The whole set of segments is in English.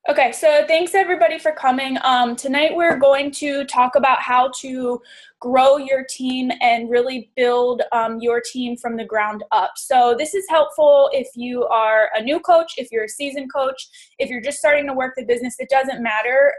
Okay, so thanks everybody for coming. Tonight we're going to talk about how to grow your team and really build your team from the ground up. So this is helpful if you are a new coach, if you're a seasoned coach, if you're just starting to work the business, it doesn't matter.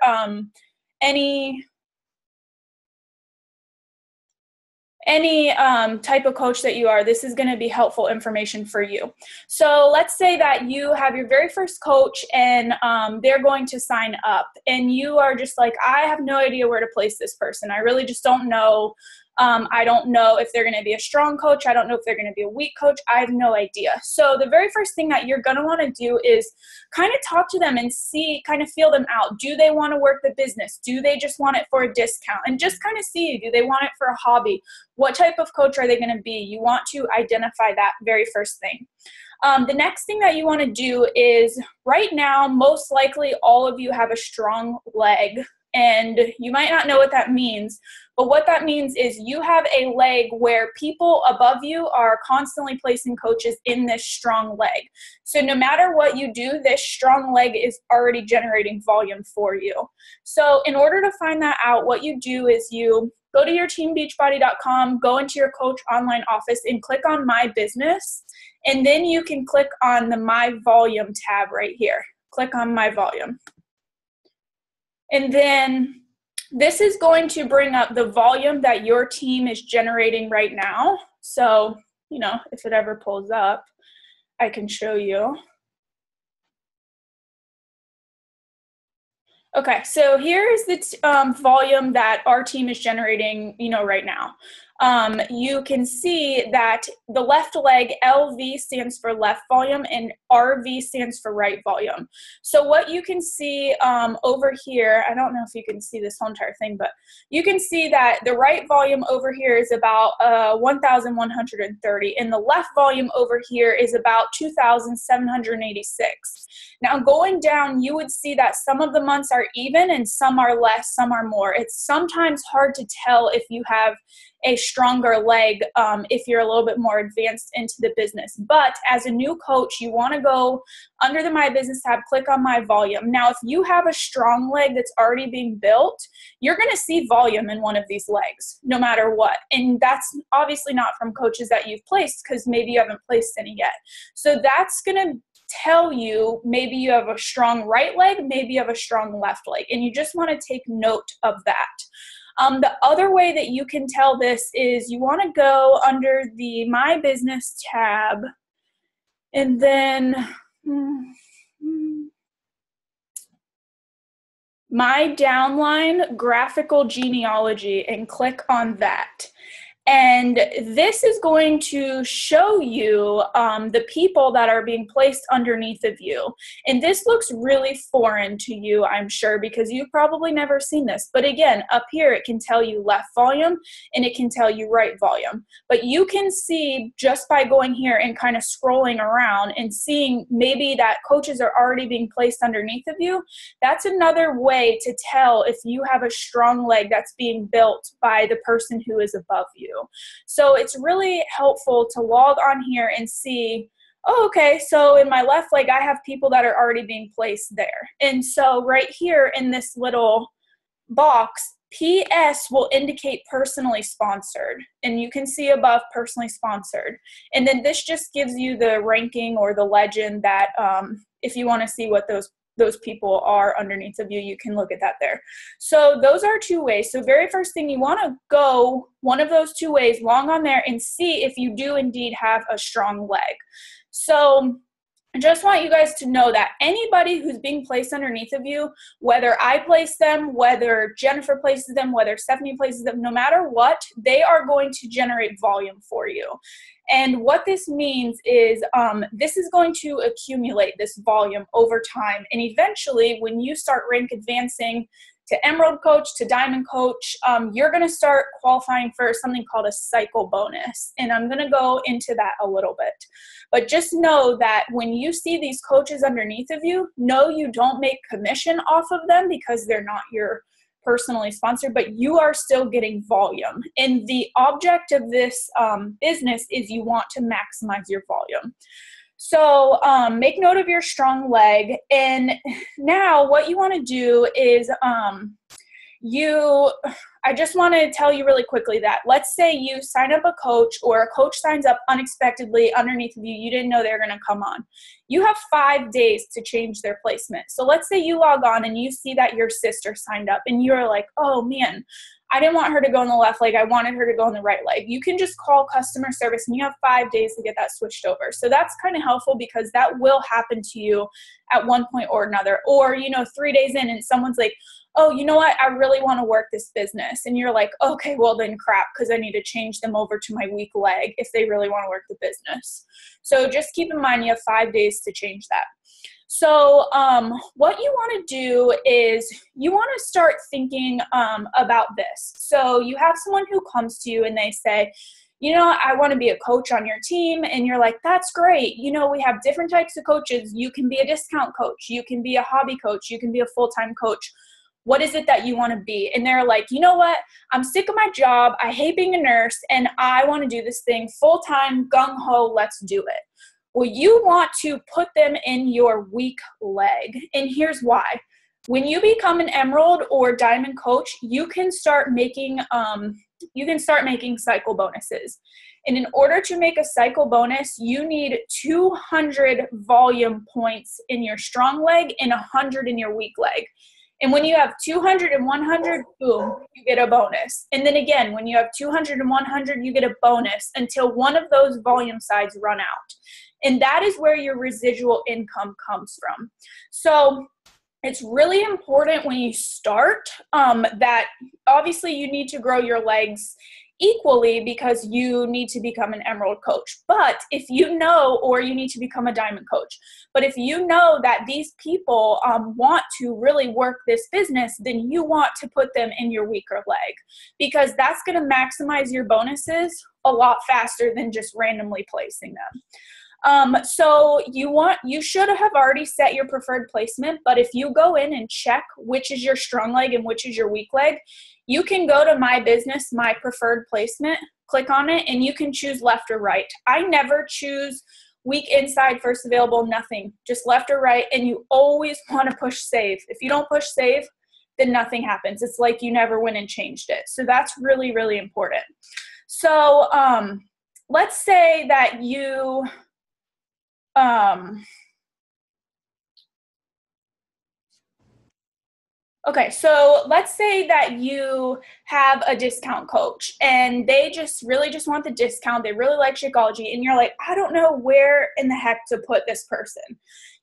Any type of coach that you are, this is going to be helpful information for you. So let's say that you have your very first coach and they're going to sign up and you are just like, I have no idea where to place this person. I really just don't know. I don't know if they're going to be a strong coach. I don't know if they're going to be a weak coach. I have no idea. So the very first thing that you're going to want to do is kind of talk to them and see, kind of feel them out. Do they want to work the business? Do they just want it for a discount? And just kind of see, do they want it for a hobby? What type of coach are they going to be? You want to identify that very first thing. The next thing that you want to do is right now, most likely all of you have a strong leg. And you might not know what that means, but what that means is you have a leg where people above you are constantly placing coaches in this strong leg. So no matter what you do, this strong leg is already generating volume for you. So in order to find that out, what you do is you go to your teambeachbody.com, go into your coach online office and click on My Business. And then you can click on the My Volume tab right here. Click on My Volume. And then this is going to bring up the volume that your team is generating right now. So, if it ever pulls up, I can show you. Okay, so here is the volume that our team is generating, right now. You can see that the left leg, LV stands for left volume and RV stands for right volume. So what you can see over here, I don't know if you can see this whole entire thing, but you can see that the right volume over here is about 1,130 and the left volume over here is about 2,786. Now going down, you would see that some of the months are even and some are less, some are more. It's sometimes hard to tell if you have a stronger leg if you're a little bit more advanced into the business. But as a new coach, you want to go under the My Business tab, click on My Volume. Now, if you have a strong leg that's already being built, you're going to see volume in one of these legs, no matter what. And that's obviously not from coaches that you've placed because maybe you haven't placed any yet. So that's going to tell you maybe you have a strong right leg, maybe you have a strong left leg, and you just want to take note of that. The other way that you can tell this is you want to go under the My Business tab and then My Downline Graphical Genealogy and click on that. And this is going to show you the people that are being placed underneath of you. And this looks really foreign to you, I'm sure, because you've probably never seen this. But again, up here, it can tell you left volume and it can tell you right volume. But you can see just by going here and kind of scrolling around and seeing maybe that coaches are already being placed underneath of you. That's another way to tell if you have a strong leg that's being built by the person who is above you. So it's really helpful to log on here and see, oh, okay, so in my left leg, I have people that are already being placed there. And so right here in this little box, PS will indicate personally sponsored. And you can see above personally sponsored. And then this just gives you the ranking or the legend that if you want to see what those people are underneath of you, you can look at that there. So those are two ways. So very first thing, you want to go one of those two ways, log on there and see if you do indeed have a strong leg. So I just want you guys to know that anybody who's being placed underneath of you, whether I place them, whether Jennifer places them, whether Stephanie places them, no matter what, they are going to generate volume for you. And what this means is this is going to accumulate this volume over time. And eventually, when you start rank advancing to Emerald Coach, to Diamond Coach, you're going to start qualifying for something called a cycle bonus. And I'm going to go into that a little bit. But just know that when you see these coaches underneath of you, no, you don't make commission off of them because they're not your personally sponsored, but you are still getting volume. And the object of this business is you want to maximize your volume. So make note of your strong leg. And now what you want to do is I just want to tell you really quickly that let's say you sign up a coach, or a coach signs up unexpectedly underneath of you. You didn't know they were going to come on. You have 5 days to change their placement. So let's say you log on and you see that your sister signed up and you're like, oh man, I didn't want her to go in the left leg. I wanted her to go in the right leg. You can just call customer service and you have 5 days to get that switched over. So that's kind of helpful because that will happen to you at one point or another. Or, 3 days in and someone's like, oh, you know what? I really want to work this business. And you're like, okay, well then crap, because I need to change them over to my weak leg if they really want to work the business. So just keep in mind you have 5 days to change that. So what you want to do is you want to start thinking about this. So you have someone who comes to you and they say, I want to be a coach on your team. And you're like, that's great. We have different types of coaches. You can be a discount coach. You can be a hobby coach. You can be a full-time coach. What is it that you want to be? And they're like, you know what? I'm sick of my job. I hate being a nurse and I want to do this thing full-time, gung-ho, let's do it. Well, you want to put them in your weak leg. And here's why. When you become an emerald or diamond coach, you can start making cycle bonuses. And in order to make a cycle bonus, you need 200 volume points in your strong leg and 100 in your weak leg. And when you have 200 and 100, boom, you get a bonus. And then again, when you have 200 and 100, you get a bonus until one of those volume sides run out. And that is where your residual income comes from. So it's really important when you start that obviously you need to grow your legs equally because you need to become an emerald coach. But if or you need to become a diamond coach. But if you know that these people want to really work this business, then you want to put them in your weaker leg because that's going to maximize your bonuses a lot faster than just randomly placing them. So you should have already set your preferred placement, but if you go in and check which is your strong leg and which is your weak leg, you can go to my business, my preferred placement, click on it, and you can choose left or right. I never choose weak inside, first available, nothing, just left or right. And you always want to push save. If you don't push save, then nothing happens. It's like you never went and changed it. So that's really, really important. So, let's say that you, okay, so let's say that you have a discount coach and they really just want the discount. They really like Shakeology and you're like, I don't know where in the heck to put this person.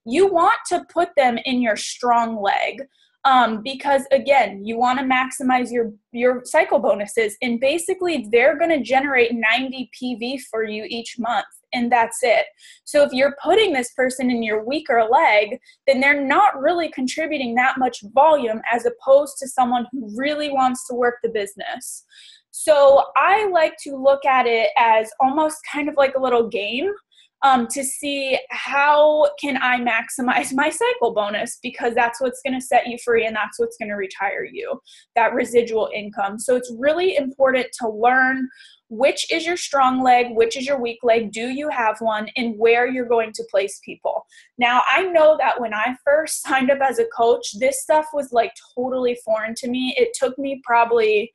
You want to put them in your strong leg because again, you want to maximize your cycle bonuses and basically they're going to generate 90 PV for you each month. And that's it. So if you're putting this person in your weaker leg, then they're not really contributing that much volume as opposed to someone who really wants to work the business. So I like to look at it as almost kind of like a little game to see how can I maximize my cycle bonus because that's what's going to set you free and that's what's going to retire you, that residual income. So it's really important to learn which is your strong leg, which is your weak leg, do you have one, and where you're going to place people. Now, I know that when I first signed up as a coach, this stuff was like totally foreign to me. It took me probably,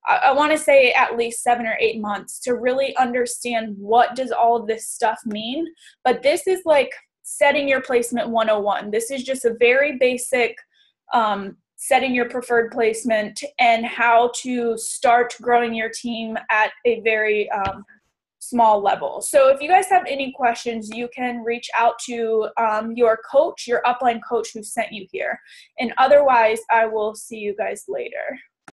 I want to say at least 7 or 8 months to really understand what does all of this stuff mean. But this is like setting your placement 101. This is just a very basic setting your preferred placement and how to start growing your team at a very small level. So if you guys have any questions, you can reach out to your coach, your upline coach who sent you here. And otherwise, I will see you guys later.